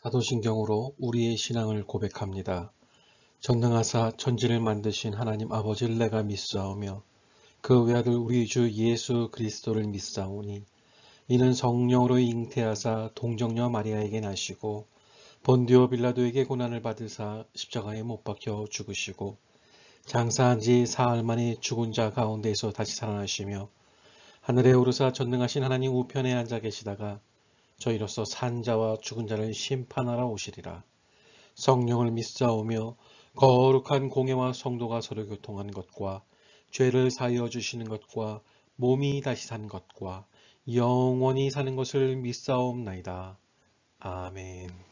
사도신경으로 우리의 신앙을 고백합니다. 전능하사 천지를 만드신 하나님 아버지를 내가 믿사오며 그 외아들 우리 주 예수 그리스도를 믿사오니 이는 성령으로 잉태하사 동정녀 마리아에게 나시고 본디오 빌라도에게 고난을 받으사 십자가에 못 박혀 죽으시고 장사한 지 사흘 만에 죽은 자 가운데서 다시 살아나시며 하늘에 오르사 전능하신 하나님 우편에 앉아 계시다가 저희로서 산 자와 죽은 자를 심판하러 오시리라. 성령을 믿사오며 거룩한 공예와 성도가 서로 교통하는 것과 죄를 사하여 주시는 것과 몸이 다시 사는 것과 영원히 사는 것을 믿사옵나이다. 아멘.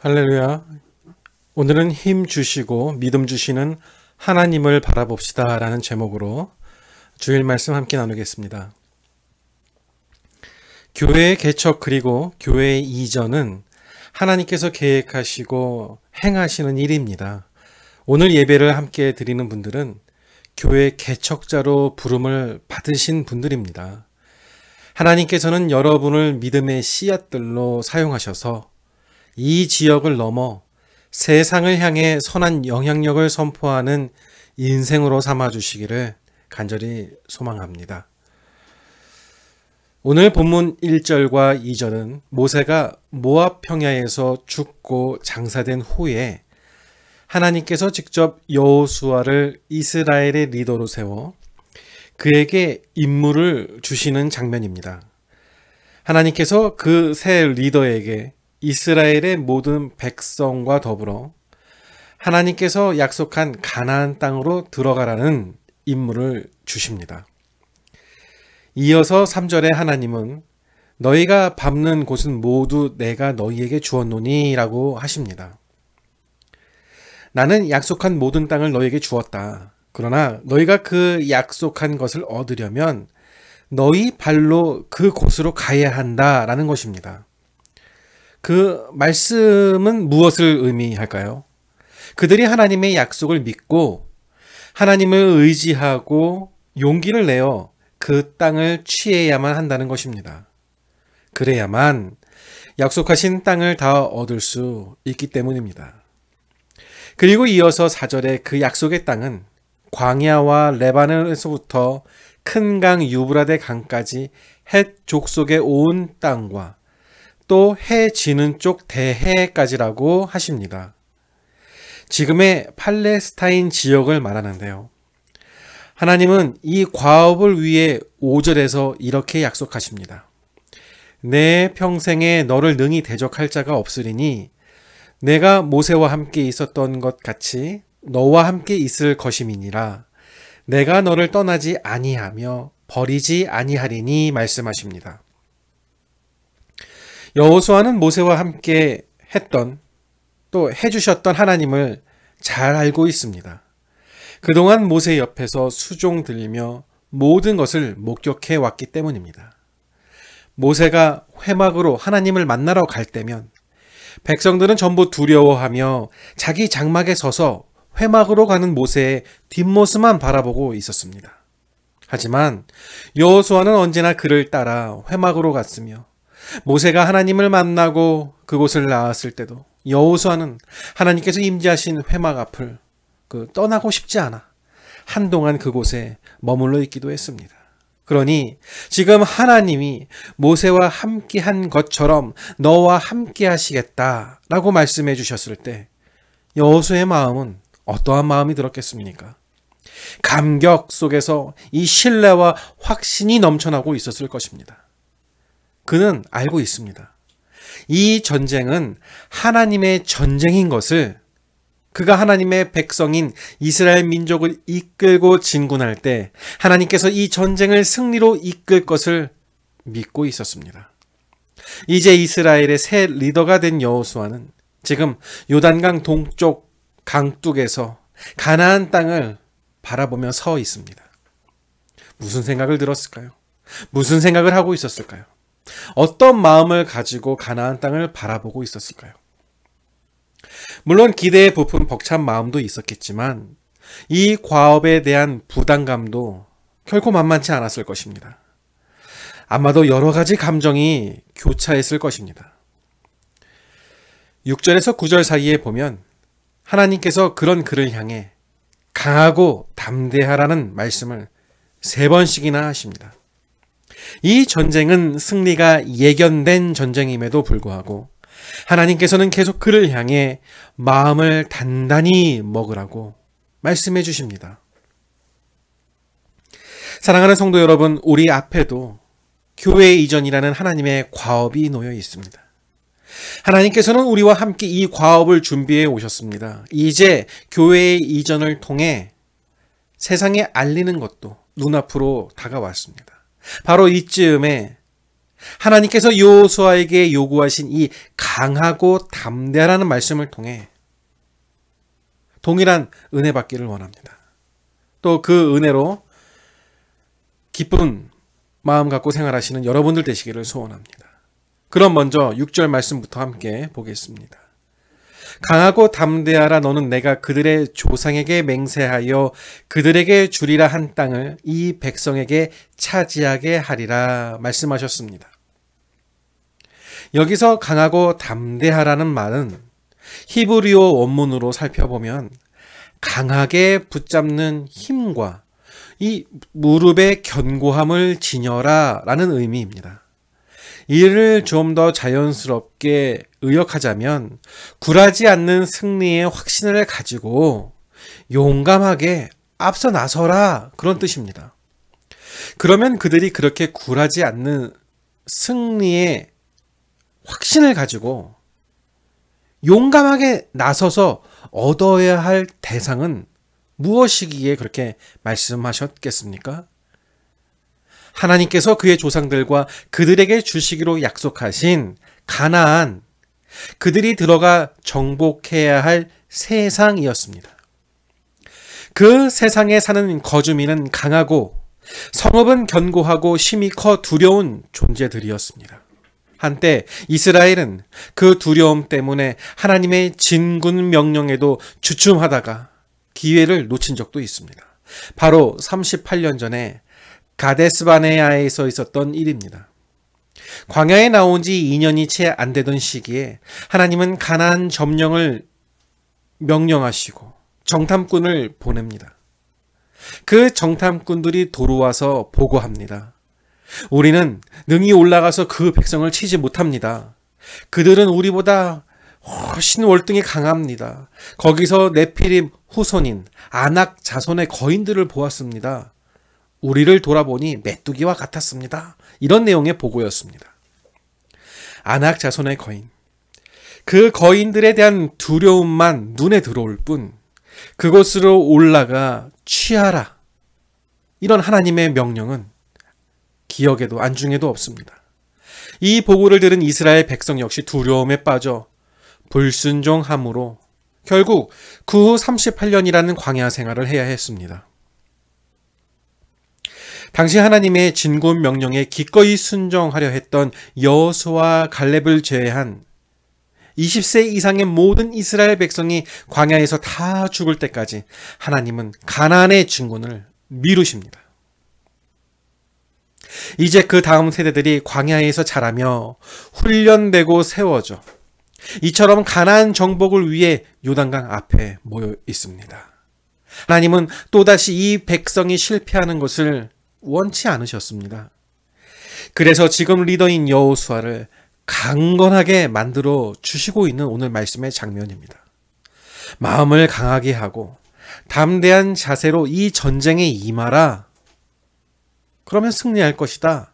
할렐루야. 오늘은 힘 주시고 믿음 주시는 하나님을 바라봅시다 라는 제목으로 주일 말씀 함께 나누겠습니다. 교회의 개척 그리고 교회의 이전은 하나님께서 계획하시고 행하시는 일입니다. 오늘 예배를 함께 드리는 분들은 교회 개척자로 부름을 받으신 분들입니다. 하나님께서는 여러분을 믿음의 씨앗들로 사용하셔서 이 지역을 넘어 세상을 향해 선한 영향력을 선포하는 인생으로 삼아주시기를 간절히 소망합니다. 오늘 본문 1절과 2절은 모세가 모압 평야에서 죽고 장사된 후에 하나님께서 직접 여호수아를 이스라엘의 리더로 세워 그에게 임무를 주시는 장면입니다. 하나님께서 그 새 리더에게 이스라엘의 모든 백성과 더불어 하나님께서 약속한 가나안 땅으로 들어가라는 임무를 주십니다. 이어서 3절에 하나님은 너희가 밟는 곳은 모두 내가 너희에게 주었노니 라고 하십니다. 나는 약속한 모든 땅을 너희에게 주었다. 그러나 너희가 그 약속한 것을 얻으려면 너희 발로 그 곳으로 가야 한다라는 것입니다. 그 말씀은 무엇을 의미할까요? 그들이 하나님의 약속을 믿고 하나님을 의지하고 용기를 내어 그 땅을 취해야만 한다는 것입니다. 그래야만 약속하신 땅을 다 얻을 수 있기 때문입니다. 그리고 이어서 4절에 그 약속의 땅은 광야와 레바논에서부터 큰 강 유브라데 강까지 헷 족속에 온 땅과 또 해 지는 쪽 대해까지라고 하십니다. 지금의 팔레스타인 지역을 말하는데요. 하나님은 이 과업을 위해 5절에서 이렇게 약속하십니다. 내 평생에 너를 능히 대적할 자가 없으리니 내가 모세와 함께 있었던 것 같이 너와 함께 있을 것임이니라. 내가 너를 떠나지 아니하며 버리지 아니하리니 말씀하십니다. 여호수아는 모세와 함께 했던 또 해주셨던 하나님을 잘 알고 있습니다. 그동안 모세 옆에서 수종 들리며 모든 것을 목격해 왔기 때문입니다. 모세가 회막으로 하나님을 만나러 갈 때면 백성들은 전부 두려워하며 자기 장막에 서서 회막으로 가는 모세의 뒷모습만 바라보고 있었습니다. 하지만 여호수아는 언제나 그를 따라 회막으로 갔으며 모세가 하나님을 만나고 그곳을 나왔을 때도 여호수아는 하나님께서 임재하신 회막 앞을 떠나고 싶지 않아 한동안 그곳에 머물러 있기도 했습니다. 그러니 지금 하나님이 모세와 함께한 것처럼 너와 함께 하시겠다라고 말씀해 주셨을 때 여호수아의 마음은 어떠한 마음이 들었겠습니까? 감격 속에서 이 신뢰와 확신이 넘쳐나고 있었을 것입니다. 그는 알고 있습니다. 이 전쟁은 하나님의 전쟁인 것을 그가 하나님의 백성인 이스라엘 민족을 이끌고 진군할 때 하나님께서 이 전쟁을 승리로 이끌 것을 믿고 있었습니다. 이제 이스라엘의 새 리더가 된 여호수아는 지금 요단강 동쪽 강둑에서 가나안 땅을 바라보며 서 있습니다. 무슨 생각을 들었을까요? 무슨 생각을 하고 있었을까요? 어떤 마음을 가지고 가나안 땅을 바라보고 있었을까요? 물론 기대에 부푼 벅찬 마음도 있었겠지만 이 과업에 대한 부담감도 결코 만만치 않았을 것입니다. 아마도 여러 가지 감정이 교차했을 것입니다. 6절에서 9절 사이에 보면 하나님께서 그런 그를 향해 강하고 담대하라는 말씀을 3번씩이나 하십니다. 이 전쟁은 승리가 예견된 전쟁임에도 불구하고 하나님께서는 계속 그를 향해 마음을 단단히 먹으라고 말씀해 주십니다. 사랑하는 성도 여러분, 우리 앞에도 교회 이전이라는 하나님의 과업이 놓여 있습니다. 하나님께서는 우리와 함께 이 과업을 준비해 오셨습니다. 이제 교회의 이전을 통해 세상에 알리는 것도 눈앞으로 다가왔습니다. 바로 이쯤에 하나님께서 여호수아에게 요구하신 이 강하고 담대하라는 말씀을 통해 동일한 은혜 받기를 원합니다. 또 그 은혜로 기쁜 마음 갖고 생활하시는 여러분들 되시기를 소원합니다. 그럼 먼저 6절 말씀부터 함께 보겠습니다. 강하고 담대하라. 너는 내가 그들의 조상에게 맹세하여 그들에게 주리라 한 땅을 이 백성에게 차지하게 하리라 말씀하셨습니다. 여기서 강하고 담대하라는 말은 히브리어 원문으로 살펴보면 강하게 붙잡는 힘과 이 무릎의 견고함을 지녀라 라는 의미입니다. 이를 좀 더 자연스럽게 의역하자면 굴하지 않는 승리의 확신을 가지고 용감하게 앞서 나서라, 그런 뜻입니다. 그러면 그들이 그렇게 굴하지 않는 승리의 확신을 가지고 용감하게 나서서 얻어야 할 대상은 무엇이기에 그렇게 말씀하셨겠습니까? 하나님께서 그의 조상들과 그들에게 주시기로 약속하신 가나안, 그들이 들어가 정복해야 할 세상이었습니다. 그 세상에 사는 거주민은 강하고 성읍은 견고하고 힘이 커 두려운 존재들이었습니다. 한때 이스라엘은 그 두려움 때문에 하나님의 진군 명령에도 주춤하다가 기회를 놓친 적도 있습니다. 바로 38년 전에 가데스바네아에서 있었던 일입니다. 광야에 나온 지 2년이 채 안 되던 시기에 하나님은 가나안 점령을 명령하시고 정탐꾼을 보냅니다. 그 정탐꾼들이 돌아와서 보고합니다. 우리는 능히 올라가서 그 백성을 치지 못합니다. 그들은 우리보다 훨씬 월등히 강합니다. 거기서 네피림 후손인 아낙 자손의 거인들을 보았습니다. 우리를 돌아보니 메뚜기와 같았습니다. 이런 내용의 보고였습니다. 아낙 자손의 거인. 그 거인들에 대한 두려움만 눈에 들어올 뿐 그곳으로 올라가 취하라, 이런 하나님의 명령은 기억에도 안중에도 없습니다. 이 보고를 들은 이스라엘 백성 역시 두려움에 빠져 불순종함으로 결국 그 후 38년이라는 광야 생활을 해야 했습니다. 당시 하나님의 진군 명령에 기꺼이 순종하려 했던 여호수아와 갈렙을 제외한 20세 이상의 모든 이스라엘 백성이 광야에서 다 죽을 때까지 하나님은 가나안의 진군을 미루십니다. 이제 그 다음 세대들이 광야에서 자라며 훈련되고 세워져 이처럼 가나안 정복을 위해 요단강 앞에 모여 있습니다. 하나님은 또다시 이 백성이 실패하는 것을 원치 않으셨습니다. 그래서 지금 리더인 여호수아를 강건하게 만들어 주시고 있는 오늘 말씀의 장면입니다. 마음을 강하게 하고 담대한 자세로 이 전쟁에 임하라. 그러면 승리할 것이다.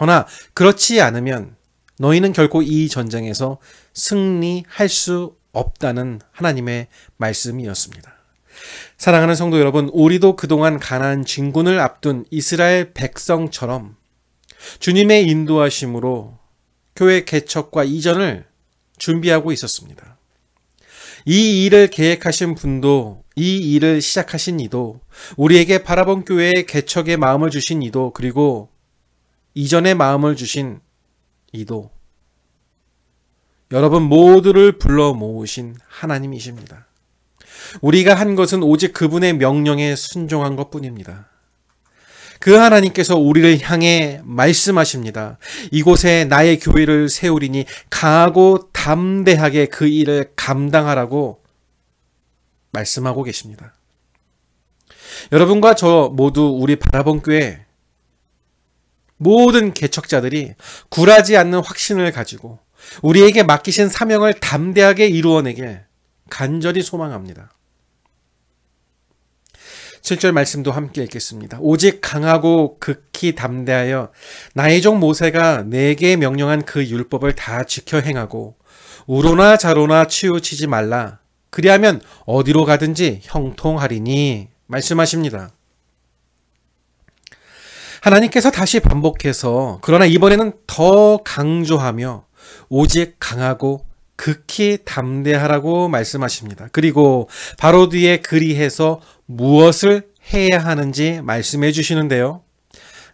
허나 그렇지 않으면 너희는 결코 이 전쟁에서 승리할 수 없다는 하나님의 말씀이었습니다. 사랑하는 성도 여러분, 우리도 그동안 가나안 진군을 앞둔 이스라엘 백성처럼 주님의 인도하심으로 교회 개척과 이전을 준비하고 있었습니다. 이 일을 계획하신 분도, 이 일을 시작하신 이도, 우리에게 바라본 교회의 개척의 마음을 주신 이도, 그리고 이전의 마음을 주신 이도, 여러분 모두를 불러 모으신 하나님이십니다. 우리가 한 것은 오직 그분의 명령에 순종한 것뿐입니다. 그 하나님께서 우리를 향해 말씀하십니다. 이곳에 나의 교회를 세우리니 강하고 담대하게 그 일을 감당하라고 말씀하고 계십니다. 여러분과 저 모두 우리 바라본 교회 모든 개척자들이 굴하지 않는 확신을 가지고 우리에게 맡기신 사명을 담대하게 이루어내길 간절히 소망합니다. 7절 말씀도 함께 읽겠습니다. 오직 강하고 극히 담대하여 나의 종 모세가 내게 명령한 그 율법을 다 지켜 행하고 우로나 좌로나 치우치지 말라. 그리하면 어디로 가든지 형통하리니 말씀하십니다. 하나님께서 다시 반복해서 그러나 이번에는 더 강조하며 오직 강하고 극히 담대하라고 말씀하십니다. 그리고 바로 뒤에 그리해서 무엇을 해야 하는지 말씀해 주시는데요.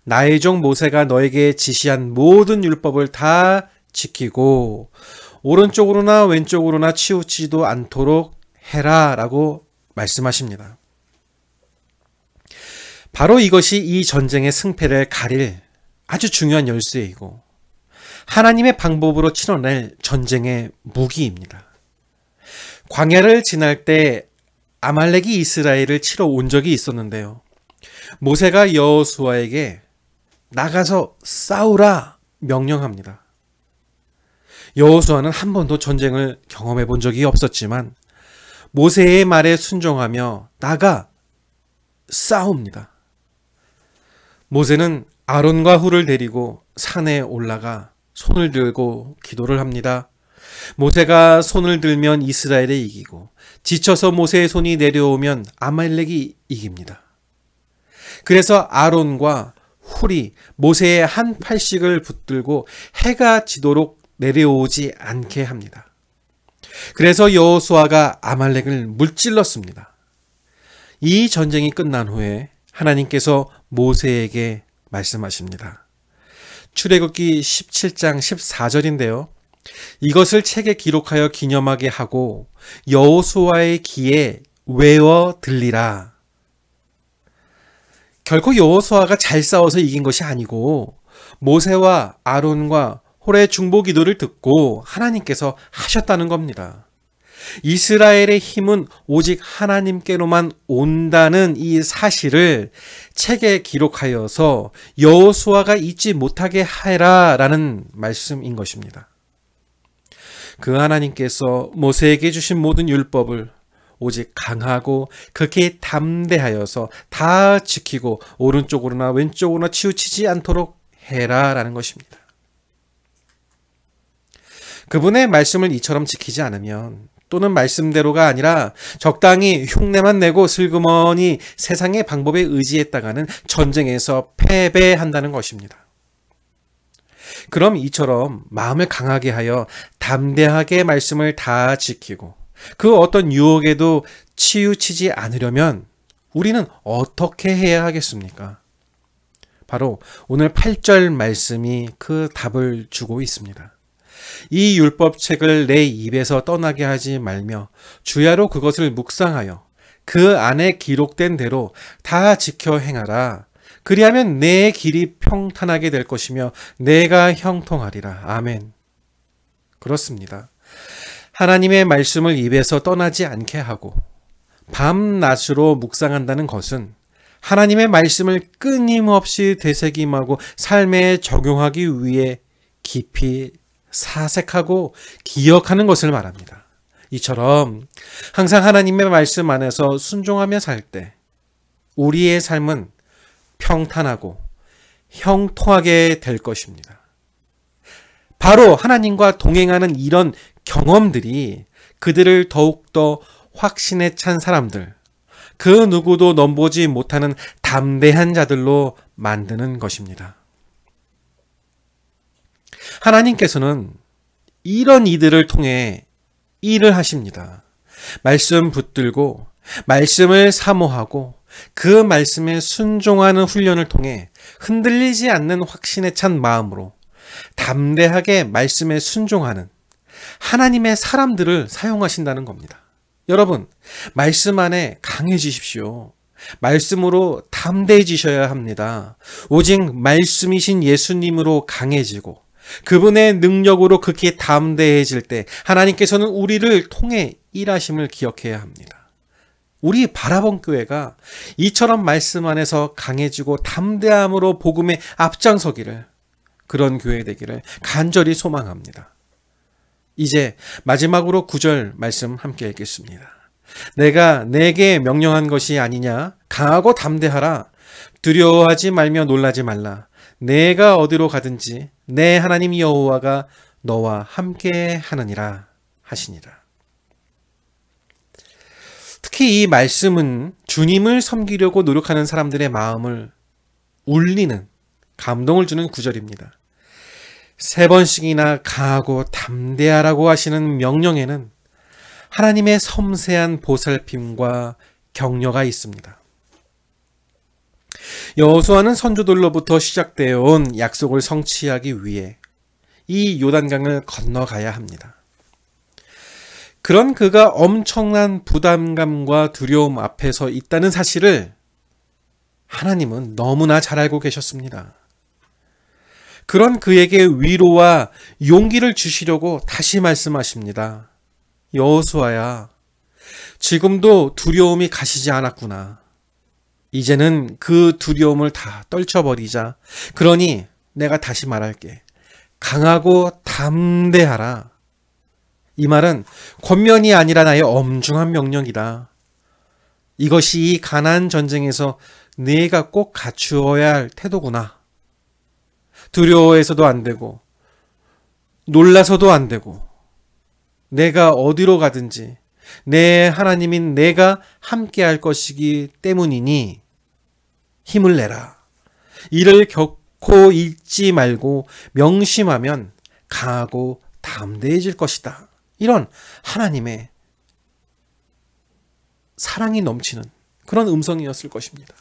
나의 종 모세가 너에게 지시한 모든 율법을 다 지키고 오른쪽으로나 왼쪽으로나 치우치지도 않도록 해라 라고 말씀하십니다. 바로 이것이 이 전쟁의 승패를 가릴 아주 중요한 열쇠이고 하나님의 방법으로 치러낼 전쟁의 무기입니다. 광야를 지날 때 아말렉이 이스라엘을 치러 온 적이 있었는데요. 모세가 여호수아에게 나가서 싸우라 명령합니다. 여호수아는 한 번도 전쟁을 경험해 본 적이 없었지만 모세의 말에 순종하며 나가 싸웁니다. 모세는 아론과 훌을 데리고 산에 올라가 손을 들고 기도를 합니다. 모세가 손을 들면 이스라엘이 이기고 지쳐서 모세의 손이 내려오면 아말렉이 이깁니다. 그래서 아론과 훌이 모세의 한 팔씩을 붙들고 해가 지도록 내려오지 않게 합니다. 그래서 여호수아가 아말렉을 물질렀습니다. 이 전쟁이 끝난 후에 하나님께서 모세에게 말씀하십니다. 출애굽기 17장 14절인데요. 이것을 책에 기록하여 기념하게 하고 여호수아의 귀에 외워 들리라. 결코 여호수아가 잘 싸워서 이긴 것이 아니고 모세와 아론과 홀의 중보 기도를 듣고 하나님께서 하셨다는 겁니다. 이스라엘의 힘은 오직 하나님께로만 온다는 이 사실을 책에 기록하여서 여호수아가 잊지 못하게 하라라는 말씀인 것입니다. 그 하나님께서 모세에게 주신 모든 율법을 오직 강하고 극히 담대하여서 다 지키고 오른쪽으로나 왼쪽으로나 치우치지 않도록 해라라는 것입니다. 그분의 말씀을 이처럼 지키지 않으면 또는 말씀대로가 아니라 적당히 흉내만 내고 슬그머니 세상의 방법에 의지했다가는 전쟁에서 패배한다는 것입니다. 그럼 이처럼 마음을 강하게 하여 담대하게 말씀을 다 지키고 그 어떤 유혹에도 치우치지 않으려면 우리는 어떻게 해야 하겠습니까? 바로 오늘 8절 말씀이 그 답을 주고 있습니다. 이 율법책을 내 입에서 떠나게 하지 말며 주야로 그것을 묵상하여 그 안에 기록된 대로 다 지켜 행하라. 그리하면 내 길이 평탄하게 될 것이며 내가 형통하리라. 아멘. 그렇습니다. 하나님의 말씀을 입에서 떠나지 않게 하고 밤낮으로 묵상한다는 것은 하나님의 말씀을 끊임없이 되새김하고 삶에 적용하기 위해 깊이 사색하고 기억하는 것을 말합니다. 이처럼 항상 하나님의 말씀 안에서 순종하며 살 때 우리의 삶은 평탄하고 형통하게 될 것입니다. 바로 하나님과 동행하는 이런 경험들이 그들을 더욱더 확신에 찬 사람들, 그 누구도 넘보지 못하는 담대한 자들로 만드는 것입니다. 하나님께서는 이런 이들을 통해 일을 하십니다. 말씀 붙들고 말씀을 사모하고 그 말씀에 순종하는 훈련을 통해 흔들리지 않는 확신에 찬 마음으로 담대하게 말씀에 순종하는 하나님의 사람들을 사용하신다는 겁니다. 여러분, 말씀 안에 강해지십시오. 말씀으로 담대해지셔야 합니다. 오직 말씀이신 예수님으로 강해지고 그분의 능력으로 극히 담대해질 때 하나님께서는 우리를 통해 일하심을 기억해야 합니다. 우리 바라본 교회가 이처럼 말씀 안에서 강해지고 담대함으로 복음에 앞장서기를, 그런 교회 되기를 간절히 소망합니다. 이제 마지막으로 9절 말씀 함께 읽겠습니다. 내가 내게 명령한 것이 아니냐? 강하고 담대하라. 두려워하지 말며 놀라지 말라. 내가 어디로 가든지 내 하나님 여호와가 너와 함께 하느니라 하시니라. 특히 이 말씀은 주님을 섬기려고 노력하는 사람들의 마음을 울리는, 감동을 주는 구절입니다. 3번씩이나 강하고 담대하라고 하시는 명령에는 하나님의 섬세한 보살핌과 격려가 있습니다. 여호수아는 선조들로부터 시작되어 온 약속을 성취하기 위해 이 요단강을 건너가야 합니다. 그런 그가 엄청난 부담감과 두려움 앞에 서 있다는 사실을 하나님은 너무나 잘 알고 계셨습니다. 그런 그에게 위로와 용기를 주시려고 다시 말씀하십니다. 여호수아야, 지금도 두려움이 가시지 않았구나. 이제는 그 두려움을 다 떨쳐버리자. 그러니 내가 다시 말할게. 강하고 담대하라. 이 말은 권면이 아니라 나의 엄중한 명령이다. 이것이 이 가나안 전쟁에서 내가 꼭 갖추어야 할 태도구나. 두려워해서도 안 되고 놀라서도 안 되고 내가 어디로 가든지 내 하나님인 내가 함께 할 것이기 때문이니 힘을 내라. 이를 결코 잊지 말고 명심하면 강하고 담대해질 것이다. 이런 하나님의 사랑이 넘치는 그런 음성이었을 것입니다.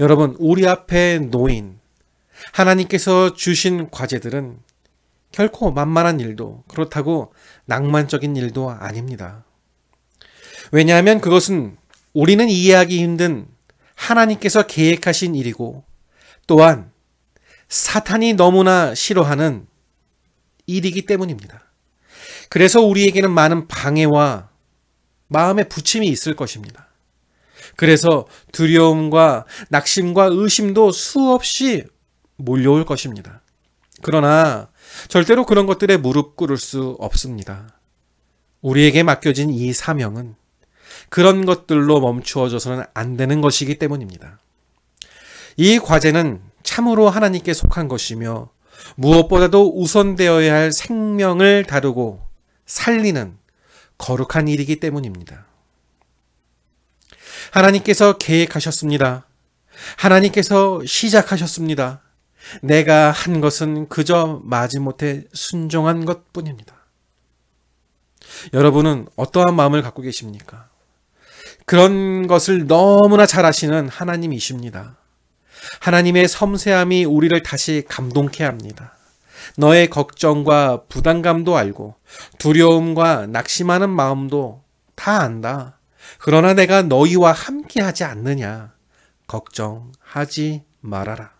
여러분, 우리 앞에 놓인 하나님께서 주신 과제들은 결코 만만한 일도 그렇다고 낭만적인 일도 아닙니다. 왜냐하면 그것은 우리는 이해하기 힘든 하나님께서 계획하신 일이고 또한 사탄이 너무나 싫어하는 일이기 때문입니다. 그래서 우리에게는 많은 방해와 마음의 부침이 있을 것입니다. 그래서 두려움과 낙심과 의심도 수없이 몰려올 것입니다. 그러나 절대로 그런 것들에 무릎 꿇을 수 없습니다. 우리에게 맡겨진 이 사명은 그런 것들로 멈추어져서는 안 되는 것이기 때문입니다. 이 과제는 참으로 하나님께 속한 것이며 무엇보다도 우선되어야 할 생명을 다루고 살리는 거룩한 일이기 때문입니다. 하나님께서 계획하셨습니다. 하나님께서 시작하셨습니다. 내가 한 것은 그저 마지못해 순종한 것뿐입니다. 여러분은 어떠한 마음을 갖고 계십니까? 그런 것을 너무나 잘 아시는 하나님이십니다. 하나님의 섬세함이 우리를 다시 감동케 합니다. 너의 걱정과 부담감도 알고 두려움과 낙심하는 마음도 다 안다. 그러나 내가 너희와 함께 하지 않느냐. 걱정하지 말아라.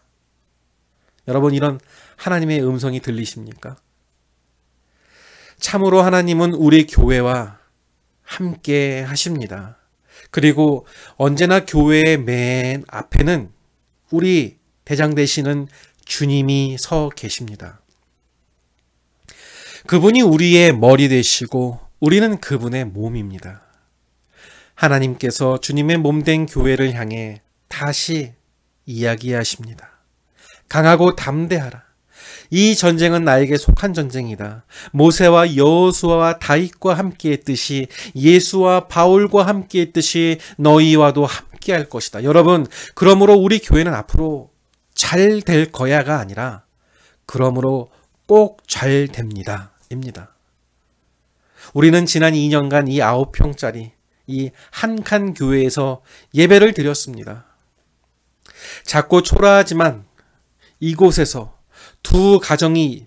여러분, 이런 하나님의 음성이 들리십니까? 참으로 하나님은 우리 교회와 함께 하십니다. 그리고 언제나 교회의 맨 앞에는 우리 대장 되시는 주님이 서 계십니다. 그분이 우리의 머리 되시고 우리는 그분의 몸입니다. 하나님께서 주님의 몸된 교회를 향해 다시 이야기하십니다. 강하고 담대하라. 이 전쟁은 나에게 속한 전쟁이다. 모세와 여호수아와 다윗과 함께 했듯이 예수와 바울과 함께 했듯이 너희와도 함께 할 것이다. 여러분, 그러므로 우리 교회는 앞으로 잘 될 거야가 아니라 그러므로 꼭 잘 됩니다. 입니다. 우리는 지난 2년간 이 9평짜리 이 한 칸 교회에서 예배를 드렸습니다. 작고 초라하지만 이곳에서 두 가정이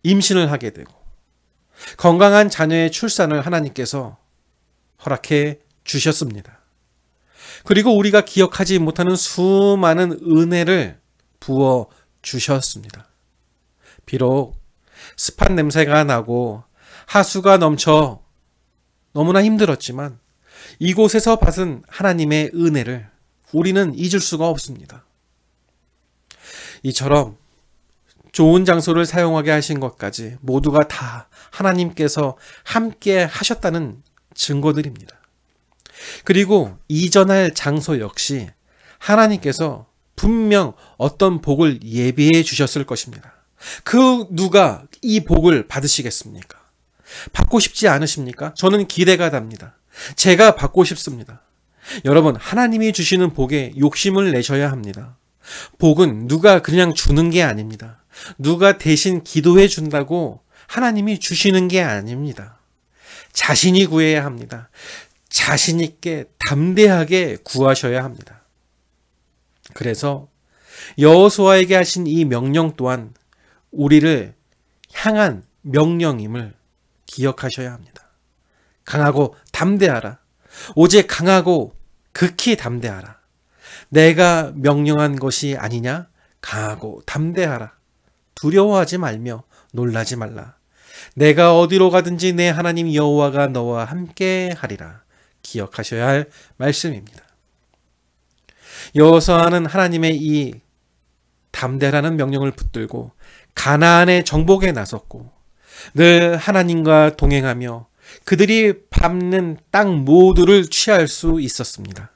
임신을 하게 되고 건강한 자녀의 출산을 하나님께서 허락해 주셨습니다. 그리고 우리가 기억하지 못하는 수많은 은혜를 부어 주셨습니다. 비록 습한 냄새가 나고 하수가 넘쳐 너무나 힘들었지만 이곳에서 받은 하나님의 은혜를 우리는 잊을 수가 없습니다. 이처럼 좋은 장소를 사용하게 하신 것까지 모두가 다 하나님께서 함께 하셨다는 증거들입니다. 그리고 이전할 장소 역시 하나님께서 분명 어떤 복을 예비해 주셨을 것입니다. 그 누가 이 복을 받으시겠습니까? 받고 싶지 않으십니까? 저는 기대가 됩니다. 제가 받고 싶습니다. 여러분, 하나님이 주시는 복에 욕심을 내셔야 합니다. 복은 누가 그냥 주는 게 아닙니다. 누가 대신 기도해 준다고 하나님이 주시는 게 아닙니다. 자신이 구해야 합니다. 자신 있게 담대하게 구하셔야 합니다. 그래서 여호수아에게 하신 이 명령 또한 우리를 향한 명령임을 기억하셔야 합니다. 강하고 담대하라. 오직 강하고 극히 담대하라. 내가 명령한 것이 아니냐? 강하고 담대하라. 두려워하지 말며 놀라지 말라. 내가 어디로 가든지 내 하나님 여호와가 너와 함께 하리라. 기억하셔야 할 말씀입니다. 여호수아는 하나님의 이 담대라는 명령을 붙들고 가나안의 정복에 나섰고 늘 하나님과 동행하며 그들이 밟는 땅 모두를 취할 수 있었습니다.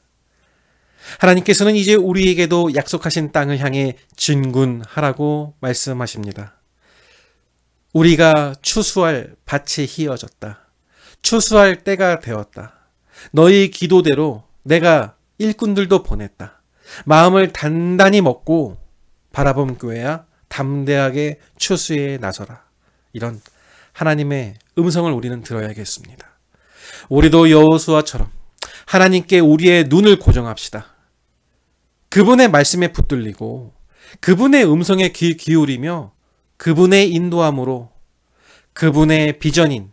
하나님께서는 이제 우리에게도 약속하신 땅을 향해 진군하라고 말씀하십니다. 우리가 추수할 밭이 휘어졌다. 추수할 때가 되었다. 너희 기도대로 내가 일꾼들도 보냈다. 마음을 단단히 먹고 바라봄 교회야 담대하게 추수에 나서라. 이런 하나님의 음성을 우리는 들어야겠습니다. 우리도 여호수아처럼 하나님께 우리의 눈을 고정합시다. 그분의 말씀에 붙들리고 그분의 음성에 귀 기울이며 그분의 인도함으로 그분의 비전인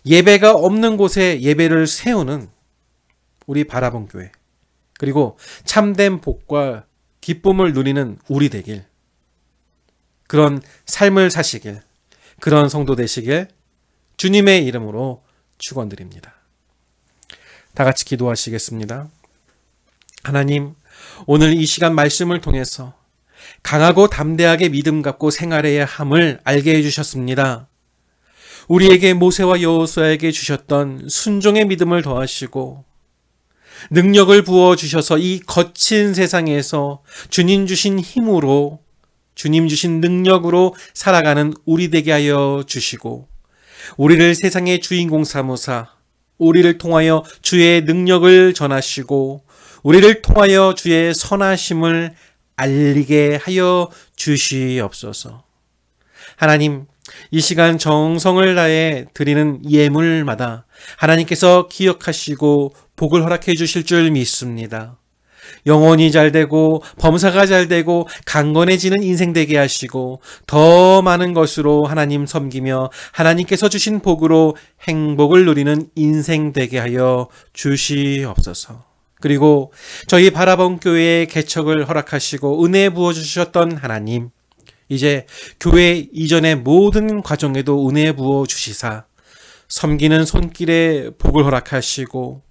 예배가 없는 곳에 예배를 세우는 우리 바라본 교회, 그리고 참된 복과 기쁨을 누리는 우리 되길, 그런 삶을 사시길, 그런 성도 되시길 주님의 이름으로 축원드립니다. 다 같이 기도하시겠습니다. 하나님, 오늘 이 시간 말씀을 통해서 강하고 담대하게 믿음 갖고 생활해야 함을 알게 해주셨습니다. 우리에게 모세와 여호수아에게 주셨던 순종의 믿음을 더하시고 능력을 부어주셔서 이 거친 세상에서 주님 주신 힘으로, 주님 주신 능력으로 살아가는 우리 되게 하여 주시고, 우리를 세상의 주인공 삼으사 우리를 통하여 주의 능력을 전하시고 우리를 통하여 주의 선하심을 알리게 하여 주시옵소서. 하나님, 이 시간 정성을 다해 드리는 예물마다 하나님께서 기억하시고 복을 허락해 주실 줄 믿습니다. 영혼이 잘되고 범사가 잘되고 강건해지는 인생 되게 하시고 더 많은 것으로 하나님 섬기며 하나님께서 주신 복으로 행복을 누리는 인생 되게 하여 주시옵소서. 그리고 저희 바라본 교회의 개척을 허락하시고 은혜 부어주셨던 하나님, 이제 교회 이전의 모든 과정에도 은혜 부어주시사 섬기는 손길에 복을 허락하시고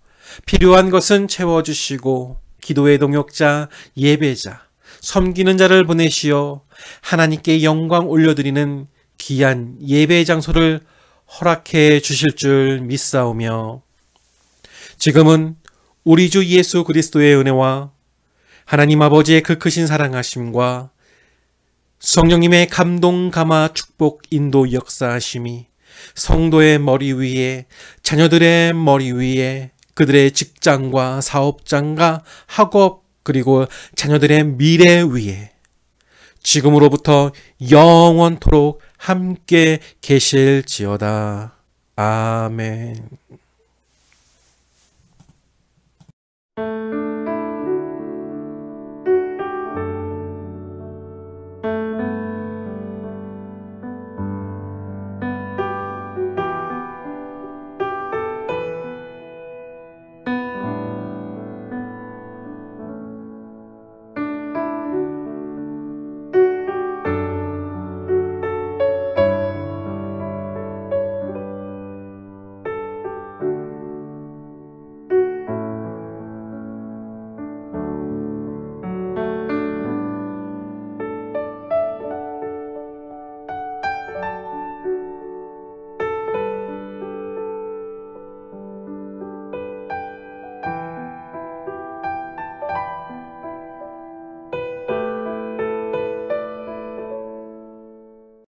필요한 것은 채워주시고 기도의 동역자, 예배자, 섬기는 자를 보내시어 하나님께 영광 올려드리는 귀한 예배 장소를 허락해 주실 줄 믿사오며, 지금은 우리 주 예수 그리스도의 은혜와 하나님 아버지의 그 크신 사랑하심과 성령님의 감동, 감화, 축복, 인도, 역사하심이 성도의 머리 위에, 자녀들의 머리 위에, 그들의 직장과 사업장과 학업, 그리고 자녀들의 미래 위에 지금으로부터 영원토록 함께 계실지어다. 아멘.